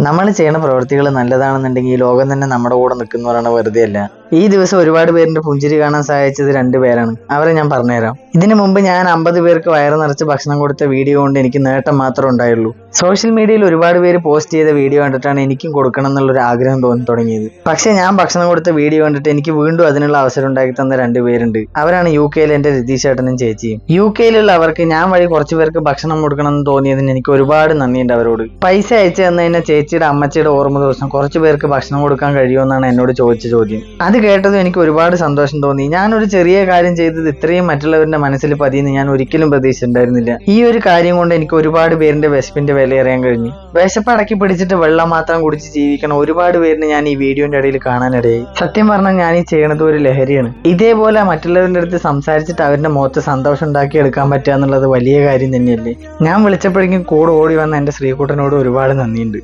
നമ്മൾ ചെയ്യുന്ന പ്രവൃത്തികൾ നല്ലതാണെന്നുണ്ടെങ്കിൽ ഈ ലോകം തന്നെ നമ്മുടെ കൂടെ നിൽക്കുന്നവരാണ്, വെറുതെ അല്ല. ഈ ദിവസം ഒരുപാട് പേരിന്റെ പുഞ്ചിരി കാണാൻ സഹായിച്ചത് 2 പേരാണ്. അവരെ ഞാൻ പറഞ്ഞുതരാം. ഇതിനു മുമ്പ് ഞാൻ 50 പേർക്ക് വയറ് നിറച്ച് ഭക്ഷണം കൊടുത്ത വീഡിയോ കൊണ്ട് എനിക്ക് നേട്ടം മാത്രമേ ഉണ്ടായുള്ളൂ. സോഷ്യൽ മീഡിയയിൽ ഒരുപാട് പേര് പോസ്റ്റ് ചെയ്ത വീഡിയോ കണ്ടിട്ടാണ് എനിക്കും കൊടുക്കണം എന്നുള്ളൊരു ആഗ്രഹം തോന്നി തുടങ്ങിയത്. പക്ഷേ ഞാൻ ഭക്ഷണം കൊടുത്ത വീഡിയോ കണ്ടിട്ട് എനിക്ക് വീണ്ടും അതിനുള്ള അവസരം ഉണ്ടാക്കി തന്ന 2 പേരുണ്ട്. അവരാണ് UK-യിൽ എന്റെ രതീഷ് ചേട്ടനും ചേച്ചിയും. UK-യിലുള്ള അവർക്ക് ഞാൻ വഴി കുറച്ച് പേർക്ക് ഭക്ഷണം കൊടുക്കണം എന്ന് തോന്നിയതിന് എനിക്ക് ഒരുപാട് നന്ദിയുണ്ട് അവരോട്. പൈസ അയച്ചു തന്നതിന് ചേച്ചിയുടെ അമ്മച്ചിയുടെ ഓർമ്മ ദിവസം കുറച്ച് പേർക്ക് ഭക്ഷണം കൊടുക്കാൻ കഴിയുമെന്നാണ് എന്നോട് ചോദിച്ച ചോദ്യം. അത് കേട്ടതും എനിക്ക് ഒരുപാട് സന്തോഷം തോന്നി. ഞാനൊരു ചെറിയ കാര്യം ചെയ്തത് ഇത്രയും മറ്റുള്ളവരുടെ മനസ്സിൽ പതിയെന്ന് ഞാൻ ഒരിക്കലും പ്രതീക്ഷിച്ചിട്ടുണ്ടായിരുന്നില്ല. ഈ ഒരു കാര്യം കൊണ്ട് എനിക്ക് ഒരുപാട് പേരിന്റെ വിശപ്പിന്റെ വില അറിയാൻ കഴിഞ്ഞു. വിശപ്പ് അടക്കി പിടിച്ചിട്ട് വെള്ളം മാത്രം കുടിച്ച് ജീവിക്കണം ഒരുപാട് പേരിന് ഞാൻ ഈ വീഡിയോന്റെ ഇടയിൽ കാണാനിടയായി. സത്യം പറഞ്ഞാൽ ഞാൻ ഈ ചെയ്യണത് ഒരു ലഹരിയാണ്. ഇതേപോലെ മറ്റുള്ളവരുടെ അടുത്ത് സംസാരിച്ചിട്ട് അവരുടെ മുഖത്ത് സന്തോഷം ഉണ്ടാക്കി എടുക്കാൻ പറ്റുക എന്നുള്ളത് വലിയ കാര്യം തന്നെയല്ലേ. ഞാൻ വിളിച്ചപ്പോഴേക്കും കൂടെ ഓടി വന്ന എന്റെ ശ്രീകുട്ടനോട് ഒരുപാട് നന്ദിയുണ്ട്.